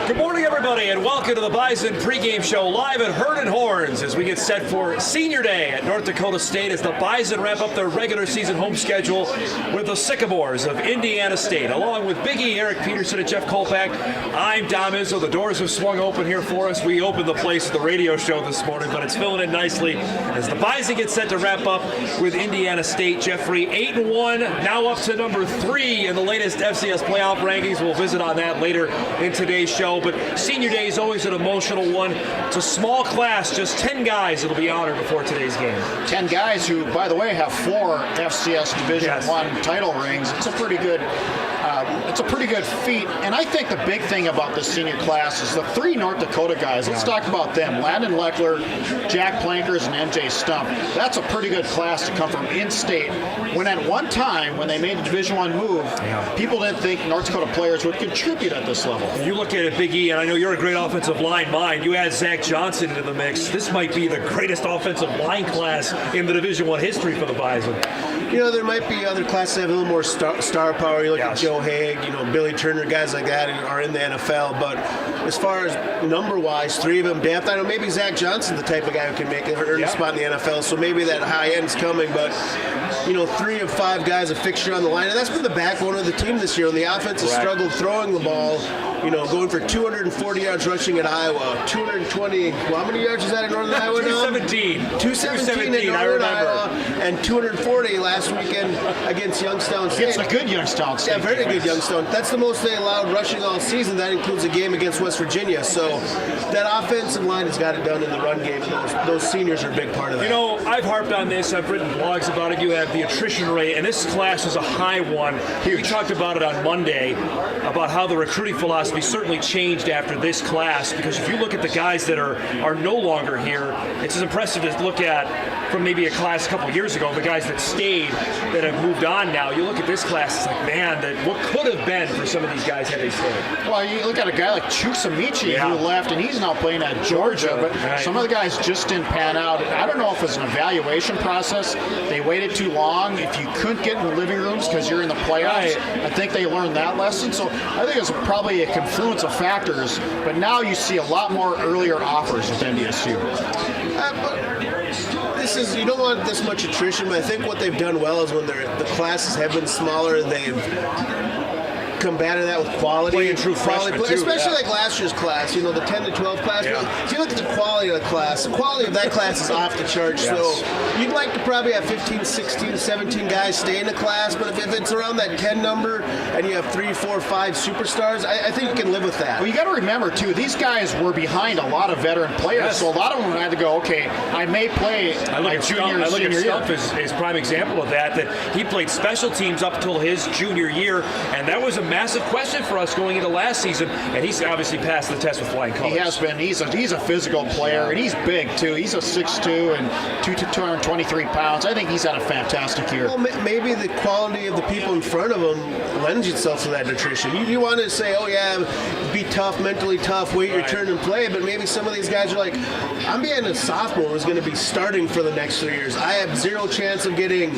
Good morning, everybody, and welcome to the Bison pregame show live at Herd and Horns as we get set for Senior Day at North Dakota State as the Bison wrap up their regular season home schedule with the Sycamores of Indiana State. Along with Big E, Eric Peterson, and Jeff Kolpack, I'm Dom Izzo. The doors have swung open here for us. We opened the place at the radio show this morning, but it's filling in nicely as the Bison get set to wrap up with Indiana State. Jeffrey, 8-1, now up to number 3 in the latest FCS playoff rankings. We'll visit on that later in today's show. But Senior Day is always an emotional one. It's a small class, just 10 guys that'll be honored before today's game. 10 guys who, by the way, have 4 FCS Division I title rings. It's a pretty good feat. And I think the big thing about this senior class is the 3 North Dakota guys. Let's talk about them. Landon Leckler, Jack Plankers, and MJ Stump. That's a pretty good class to come from in-state. When at one time, when they made the Division I move, people didn't think North Dakota players would contribute at this level. You look at it, Big E, and I know you're a great offensive line mind. You add Zach Johnson into the mix. This might be the greatest offensive line class in the Division I history for the Bison. You know, there might be other classes that have a little more star power. You look at Joe Haig, Billy Turner, guys like that are in the NFL. But as far as number-wise, 3 of them depth. I know maybe Zach Johnson's the type of guy who can make earn a spot in the NFL. So maybe that high end's coming. But 3 of 5 guys a fixture on the line, and that's been the backbone of the team this year. And the offense has struggled throwing the ball. Going for 240 yards rushing at Iowa, 220. Well, how many yards is that in Northern Iowa now? 217. 217 in Northern Iowa, and 240 last weekend against Youngstown State. It's a good Youngstown State. Yeah, very good Youngstown. That's the most they allowed rushing all season. That includes a game against West Virginia. So that offensive line has got it done in the run game. And those seniors are a big part of that. I've harped on this. I've written blogs about it. You have the attrition rate, and this class is a high one. We talked about it on Monday, about how the recruiting philosophy certainly changed after this class, because if you look at the guys that are no longer here, it's as impressive to look at from maybe a class a couple years ago, the guys that stayed, that have moved on now. You look at this class, it's like, man, that what could have been for some of these guys had they stayed. Well, you look at a guy like Chusamichi who left, and he's now playing at Georgia, but some of the guys just didn't pan out. I don't know if it's an evaluation process. They waited too long. If you couldn't get in the living rooms because you're in the playoffs, I think they learned that lesson. So I think it's probably a confluence of factors, but now you see a lot more earlier offers with NDSU. You don't want this much attrition, but I think what they've done well is when the classes have been smaller, they've combated that with quality. Playing true freshmen, especially like last year's class, the 10 to 12 class. Yeah. If you look at the quality of the class, the quality of that class is off the charts. So you'd like to probably have 15, 16, 17 guys stay in the class, but if it's around that 10 number and you have 3, 4, 5 superstars, I think you can live with that. Well, you got to remember, too, these guys were behind a lot of veteran players, so a lot of them had to go, okay, I may play my junior I look at senior Stump year. as prime example of that he played special teams up until his junior year, and that was a massive question for us going into last season, and he's obviously passed the test with flying colors. He has been. He's a physical player, and he's big, too. He's a 6'2" and 223 pounds. I think he's had a fantastic year. Well, maybe the quality of the people in front of him lends itself to that nutrition. You want to say, be tough, mentally tough, wait your turn and play, but maybe some of these guys are like, I'm being a sophomore who's going to be starting for the next 3 years. I have 0 chance of getting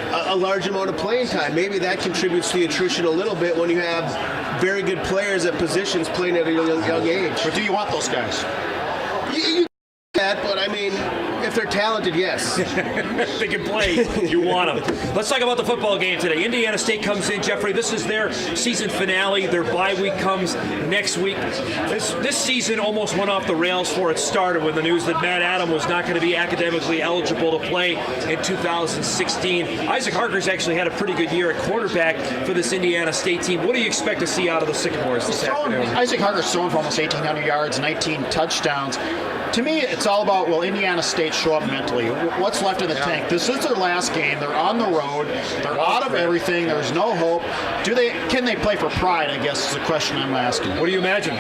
a large amount of playing time. Maybe that contributes to the attrition a little bit when you have very good players at positions playing at a young age. But do you want those guys? You that, but I mean, if they're talented, yes. They can play. You want them. Let's talk about the football game today. Indiana State comes in, Jeffrey. This is their season finale. Their bye week comes next week. This season almost went off the rails before it started with the news that Matt Adam was not going to be academically eligible to play in 2016. Isaac Harker's actually had a pretty good year at quarterback for this Indiana State team. What do you expect to see out of the Sycamores this afternoon? Isaac Harker's thrown for almost 1,800 yards, 19 touchdowns. To me, it's all about, will Indiana State show up mentally? What's left in the tank? This is their last game. They're on the road. They're out of everything. There's no hope. Can they play for pride, I guess, is the question I'm asking. What do you imagine?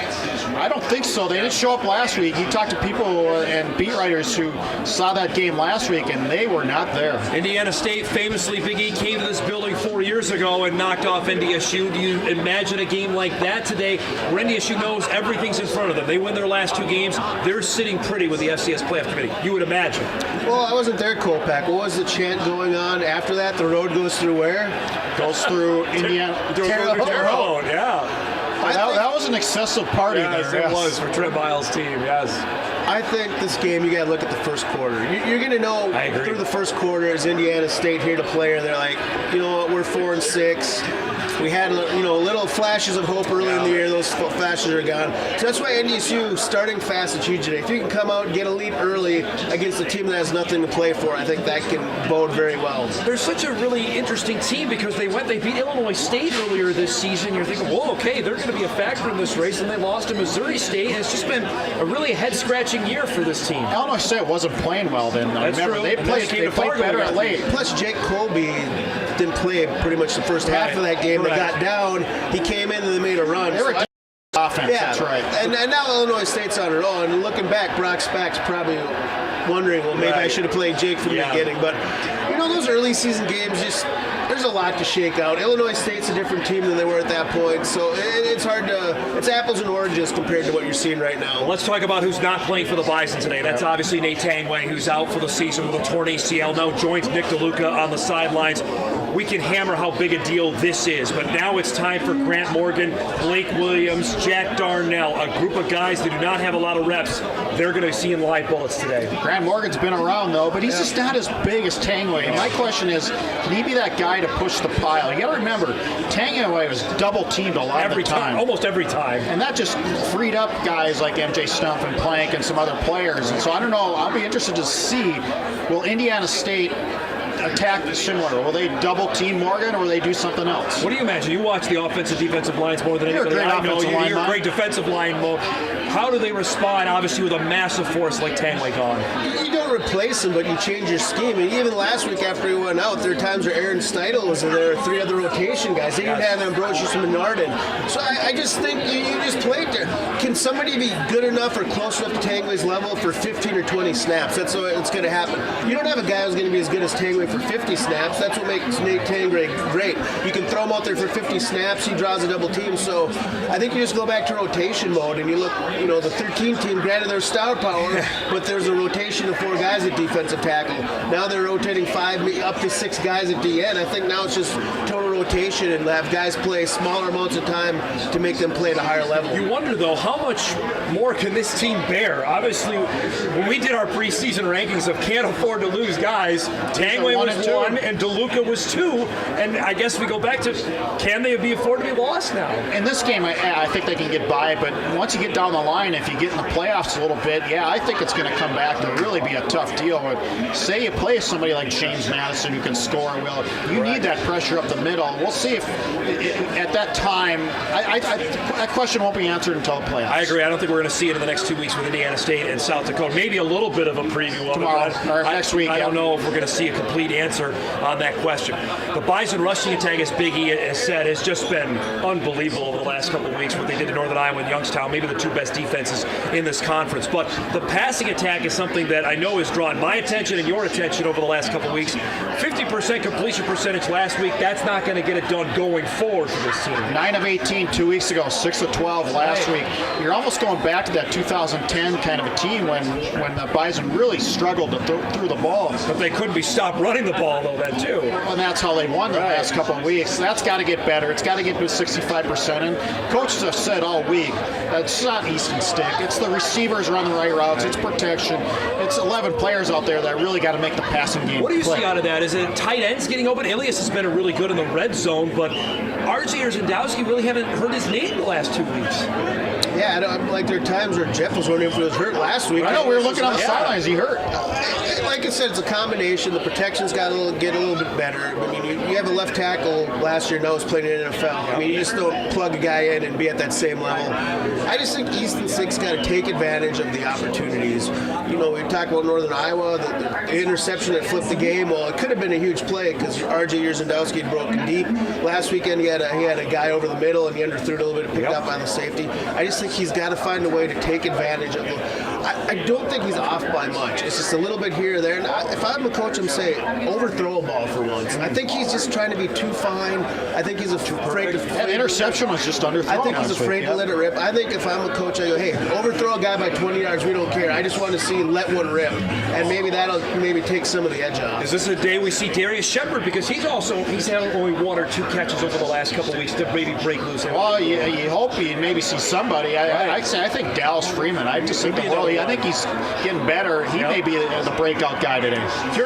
I don't think so. They didn't show up last week. You talked to people and beat writers who saw that game last week, and they were not there. Indiana State famously, Big E, came to this building 4 years ago and knocked off NDSU. Do you imagine a game like that today where NDSU knows everything's in front of them? They win their last 2 games. They're sitting pretty with the FCS playoff committee, you would imagine. Well, I wasn't there, Kolpack. What was the chant going on after that? The road goes through where? Goes through Indiana. Terre Haute, yeah. That was an excessive party Yes, there. it was for Trent Miles' team, yes. I think this game, you got to look at the first quarter. You're going to know through the first quarter, is Indiana State here to play? And they're like, you know what, we're 4-6. We had, little flashes of hope early in the year. Those flashes are gone. So that's why NDSU starting fast is huge today. If you can come out and get a lead early against a team that has nothing to play for, I think that can bode very well. They're such a really interesting team because they beat Illinois State earlier this season. You're thinking, whoa, okay, they're going to be a factor in this race, and they lost to Missouri State. And it's just been a really head-scratching year for this team. Illinois State wasn't playing well then. That's Remember, true. they played better at late. Plus, Jake Colby didn't play pretty much the first half of that game. They got down. He came in and they made a run. They were offense. Yeah, That's right. And now Illinois State's on it all. And looking back, Brock Spack's probably wondering, well, maybe I should have played Jake from the beginning. But, those early season games, there's a lot to shake out. Illinois State's a different team than they were at that point. So it's hard it's apples and oranges compared to what you're seeing right now. Well, let's talk about who's not playing for the Bison today. That's obviously Nate Tangway, who's out for the season with a torn ACL. Now joins Nick DeLuca on the sidelines. We can hammer how big a deal this is, but now it's time for Grant Morgan, Blake Williams, Jack Darnell, a group of guys that do not have a lot of reps. They're going to be seeing live bullets today. Grant Morgan's been around, though, but he's just not as big as Tangway. My question is, can he be that guy to push the pile? You got to remember, Tangway was double-teamed a lot of the time. Almost every time. And that just freed up guys like MJ Stumpf and Plank and some other players. And so I don't know. I'll be interested to see, will Indiana State attack similar? Will they double team Morgan or will they do something else? What do you imagine? You watch the offensive defensive lines more than anybody. I know you're a great defensive line. How do they respond, obviously, with a massive force like Tangway gone? You don't replace him, but you change your scheme. And even last week after he went out, there were times where Aaron Steidel was in there, 3 other rotation guys. They didn't have Ambrosius Menard in. So I just think you just played there. Can somebody be good enough or close enough to Tangway's level for 15 or 20 snaps? That's what's going to happen. You don't have a guy who's going to be as good as Tangway for 50 snaps. That's what makes Nate Tangway great. You can throw him out there for 50 snaps. He draws a double team. So I think you just go back to rotation mode and you look, the 13 team, granted their star power, but there's a rotation of 4 guys at defensive tackle. Now they're rotating 5 up to 6 guys at DN. I think now it's just total rotation and have guys play smaller amounts of time to make them play at a higher level. You wonder, though, how much more can this team bear? Obviously, when we did our preseason rankings of can't afford to lose guys, Tangway was 1 and DeLuca was 2. And I guess we go back to, can they be afford to be lost now? In this game, I think they can get by, but once you get down the line, if you get in the playoffs a little bit, I think it's going to come back to really be a tough deal. But say you play somebody like James Madison who can score, you need that pressure up the middle. We'll see if at that time, that question won't be answered until the playoffs. I agree. I don't think we're going to see it in the next 2 weeks with Indiana State and South Dakota. Maybe a little bit of a preview of tomorrow it. Or next week. I don't know if we're going to see a complete answer on that question. The Bison rushing attack, as Big E has said, has just been unbelievable over the last couple of weeks. What they did to Northern Iowa and Youngstown, maybe the 2 best defenses in this conference. But the passing attack is something that I know has drawn my attention and your attention over the last couple of weeks. 50% completion percentage last week. That's not going to get it done going forward for this team. 9 of 18 2 weeks ago, 6 of 12 last week. You're almost going back to that 2010 kind of a team when the Bison really struggled to throw the ball. But they couldn't be stopped running the ball, though, then, too. And that's how they won the last couple of weeks. That's got to get better. It's got to get to 65%. And coaches have said all week, it's not Easton Stick. It's the receivers run the right routes. It's protection. It's 11 players out there that really got to make the passing game. What do you see out of that? Is it tight ends getting open? Ilias has been really good in the red zone, but RJ or Zendowski really haven't heard his name the last 2 weeks. Yeah, like there are times where Jeff was wondering if he was hurt last week. I know, we were looking on the sidelines. He hurt. Like I said, it's a combination. The protection's got to get a little bit better. I mean, you have a left tackle last year, now he's playing in the NFL. I mean, you just don't plug a guy in and be at that same level. I just think Easton Stick's got to take advantage of the opportunities. We talk about Northern Iowa, the interception that flipped the game. Well, it could have been a huge play because RJ Zendowski had broken deep. Last weekend, he had a guy over the middle, and he underthrew it a little bit and picked up on the safety. I just think he's got to find a way to take advantage of it. I don't think he's off by much. It's just a little bit here or there. And if I'm a coach, I'm saying overthrow a ball for once. I think he's just trying to be too fine. I think he's afraid to. That interception was just underthrown. I think he's afraid to let it rip. I think if I'm a coach, I go, hey, overthrow a guy by 20 yards. We don't care. I just want to see him let one rip, and maybe that'll take some of the edge off. Is this a day we see Darius Shepard, because he's had only one or two catches over the last couple of weeks to maybe break loose? Well, you hope you maybe see somebody. I think Dallas Freeman. I just think I think he's getting better. He may be the breakout guy today.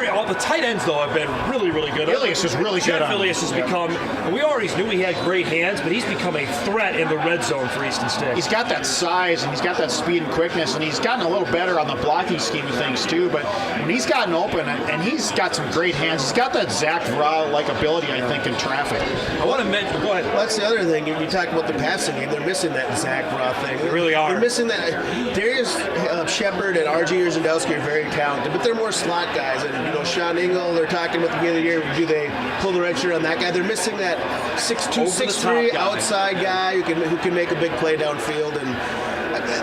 All the tight ends, though, have been really, really good. Ilias is really good. Ilias has become, we always knew he had great hands, but he's become a threat in the red zone for Easton Stick. He's got that size, and he's got that speed and quickness, and he's gotten a little better on the blocking scheme of things, too. But when he's gotten open, and he's got some great hands, he's got that Zach Raw-like ability, I think, in traffic. I want to mention, go ahead. Well, that's the other thing. You talk about the passing game. They're missing that Zach Raw thing. They really are. They're missing that. Darius Shepard and R.G. Yerzandowski are very talented, but they're more slot guys. And, Sean Engel, they're talking about the beginning of the year, do they pull the red shirt on that guy? They're missing that 6'2", 6'3", outside guy who can make a big play downfield, and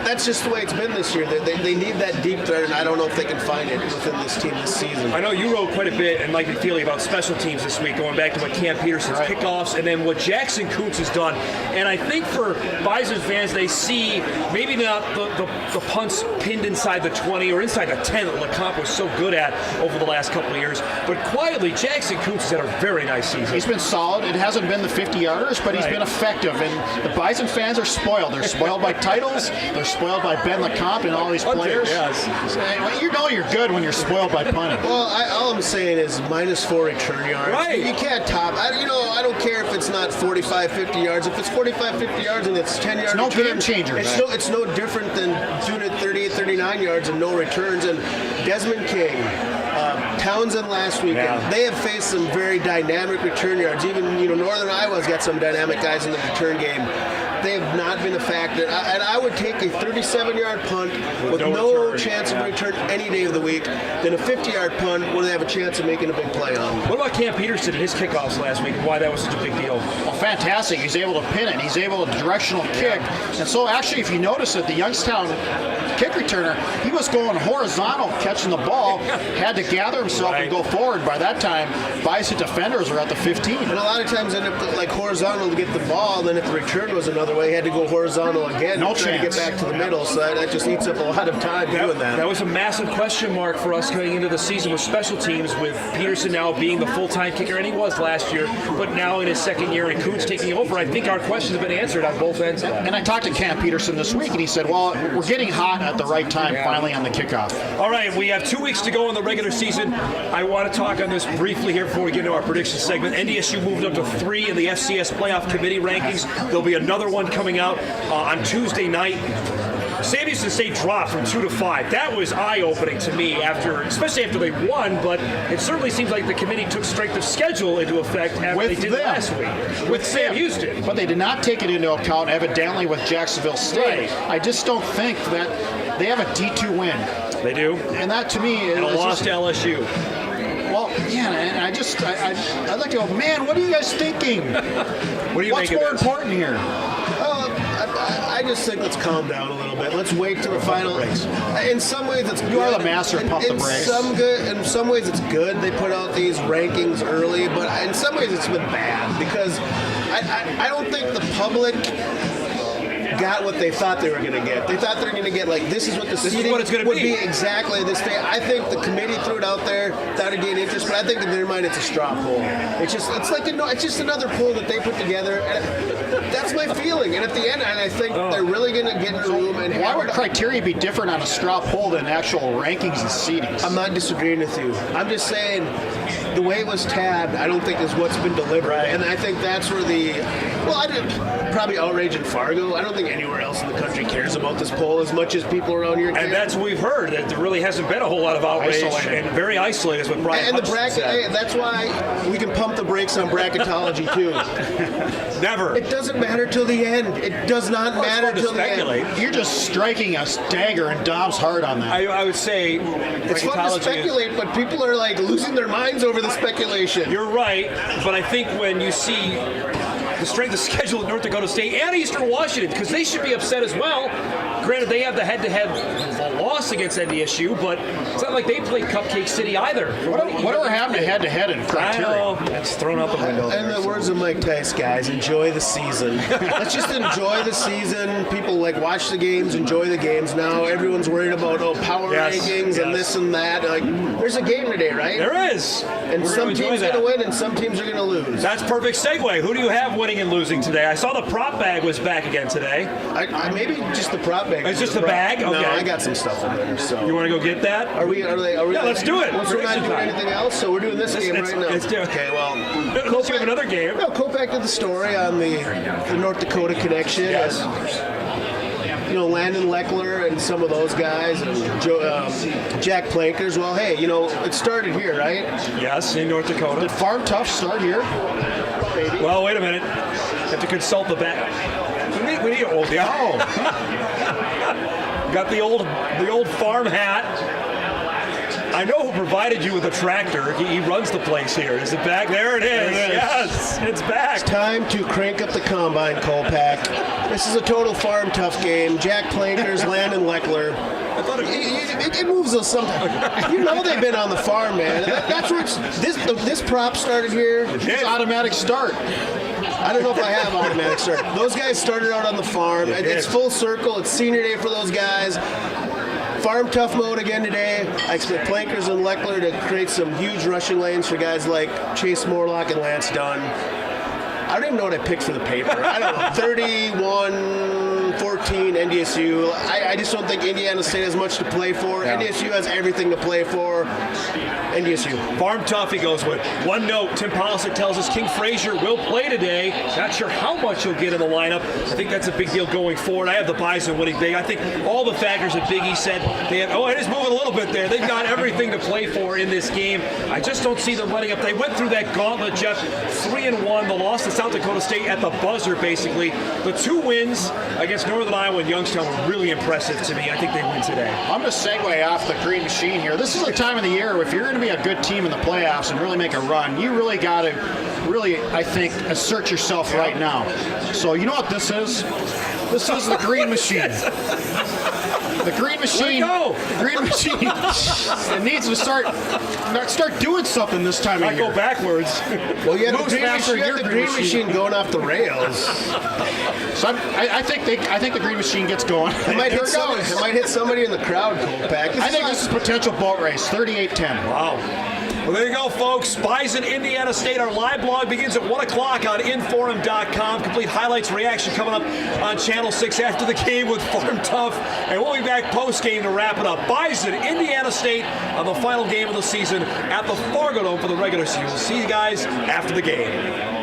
that's just the way it's been this year. They need that deep threat, and I don't know if they can find it within this team this season. I know you wrote quite a bit, and Mike McFeely, about special teams this week, going back to what Cam Peterson's kickoffs and then what Jackson Kuntz has done. And I think for Bison fans, they see maybe not the punts pinned inside the 20 or inside the 10 that LeCompte was so good at over the last couple of years. But quietly, Jackson Kuntz has had a very nice season. He's been solid. It hasn't been the 50-yarders, but he's been effective. And the Bison fans are spoiled. They're spoiled by titles. They're spoiled by Ben LeCompte and all these players. Yes. You know you're good when you're spoiled by punting. Well, all I'm saying is -4 return yards. Right. You can't top. I don't care if it's not 45, 50 yards. If it's 45, 50 yards and it's 10 yards, no game changer. It's no different than doing it 38, 39 yards and no returns. And Desmond King, Townsend last weekend, they have faced some very dynamic return yards. Even Northern Iowa's got some dynamic guys in the return game. They have not been a factor. And I would take a 37-yard punt with no chance of return any day of the week than a 50-yard punt where they have a chance of making a big play on. What about Cam Peterson and his kickoffs last week and why that was such a big deal? Well, fantastic. He's able to pin it. He's able to directional kick. And so actually, if you notice it, the Youngstown kick returner, he was going horizontal catching the ball, had to gather himself and go forward. By that time, Bison defenders are at the 15. And a lot of times end up like horizontal to get the ball, then if the return was another way, he had to go horizontal again to try to get back to the middle, so that just eats up a lot of time doing that. That was a massive question mark for us going into the season with special teams, with Peterson now being the full-time kicker, and he was last year, but now in his second year and Kuntz taking over. I think our questions have been answered on both ends of that. And I talked to Cam Peterson this week, and he said, well, we're getting hot at the right time finally on the kickoff. All right, we have 2 weeks to go in the regular season. I want to talk on this briefly here before we get into our prediction segment. NDSU moved up to 3 in the FCS playoff committee rankings. There'll be another one coming out on Tuesday night. Sam Houston State dropped from 2 to 5. That was eye-opening to me, especially after they won, but it certainly seems like the committee took strength of schedule into effect after they did last week with Sam Houston. But they did not take it into account, evidently, with Jacksonville State. I just don't think that they have a D2 win. They do. And that, to me, and a loss to LSU. Well, yeah, and I'd like to go, man, what are you guys thinking? What's more important here? I just think let's calm down a little bit. Let's wait till the final. In some ways, it's good. You are the master of pump the brakes. In some ways, it's good. They put out these rankings early, but in some ways, it's been bad because I don't think the public got what they thought they were going to get. They thought they were going to get this is what the seating would be exactly this day. I think the committee threw it out there, thought it'd gain interest, but I think in their mind it's a straw poll. It's just another poll that they put together. And that's my feeling. And at the end, and I think they're really going to get in the room. And why would criteria be different on a straw poll than actual rankings and seedings? I'm not disagreeing with you. I'm just saying the way it was tabbed, I don't think is what's been delivered. Right. And I think that's where probably outrage in Fargo. I don't think anywhere else in the country cares about this poll as much as people around here care. And that's what we've heard, that there really hasn't been a whole lot of outrage and very isolated is what Brian and Hudson the bracket said. That's why we can pump the brakes on bracketology too. Never. It doesn't matter till the end. It does not matter till the end. You're just striking a dagger in Dom's heart on that. I would say it's fun to speculate, but people are losing their minds over the speculation. You're right, but I think when you see the strength of schedule at North Dakota State and Eastern Washington, because they should be upset as well. Granted, they have the head-to-head loss against NDSU, but it's not like they played Cupcake City either. Whatever happened to head-to-head in I criteria? know. That's thrown out the window. In the words of Mike Tice, guys, enjoy the season. Let's just enjoy the season. People like watch the games, enjoy the games. Now everyone's worried about power rankings and this and that. Like, there's a game today, right? There is. And some teams are going to win and some teams are going to lose. That's perfect segue. Who do you have winning and losing today? I saw the prop bag was back again today. Maybe just the prop bag. It's just the bag? Okay. No, I got some stuff in there. So You want to go get that? Are we? Yeah, let's do it. We're not doing anything else, so we're doing this game right now. Let's do it. Okay, well, Unless you have another game. No, Kolpack did the story on the North Dakota connection. Yes. And, Landon Leckler and some of those guys, and Jack Plankers. Well, hey, it started here, right? Yes, in North Dakota. Did Farm Tough start here? Well, wait a minute. Have to consult the back. We need old. Oh. Got the old farm hat. I know who provided you with a tractor. He runs the place here. Is it back? There it is. Yes, it's back. It's time to crank up the combine, Kolpack. This is a total Farm Tough game. Jack Plankers, Landon Leckler. I thought It moves us sometimes. They've been on the farm, man. That's where this prop started here. It's automatic start. I don't know if I have automatic start. Those guys started out on the farm. It's full circle. It's senior day for those guys. Farm Tough mode again today. I expect Plankers and Leckler to create some huge rushing lanes for guys like Chase Morlock and Lance Dunn. I don't even know what I picked for the paper. I don't know. 31-14 NDSU. I just don't think Indiana State has much to play for. Yeah. NDSU has everything to play for. NDSU. Farm Tough, he goes with. One note, Tim Polisic tells us King Frazier will play today. Not sure how much he'll get in the lineup. I think that's a big deal going forward. I have the Bison winning big. I think all the factors that Big E said, they have, it is moving a little bit there. They've got everything to play for in this game. I just don't see them letting up. They went through that gauntlet, Jeff, 3-1. The loss to South Dakota State at the buzzer, basically. The 2 wins against Northern Iowa and Youngstown were really impressive to me. I think they win today. I'm going to segue off the green machine here. This is the time of the year if you're going to be a good team in the playoffs and really make a run, you really got to I think, assert yourself right now. So you know what this is? This is the green machine. The green machine. The green machine. It needs to start doing something this time of year. Go backwards. Well, you have the green machine going off the rails. So I think the green machine gets going. It might hit somebody in the crowd, Kolpack. I think this is a potential boat race. 38-10. Wow. Well, there you go, folks. Bison, Indiana State. Our live blog begins at 1 o'clock on Inforum.com. Complete highlights, reaction coming up on Channel 6 after the game with Farm Tough. And we'll be back post-game to wrap it up. Bison, Indiana State on the final game of the season at the Fargodome for the regular season. We'll see you guys after the game.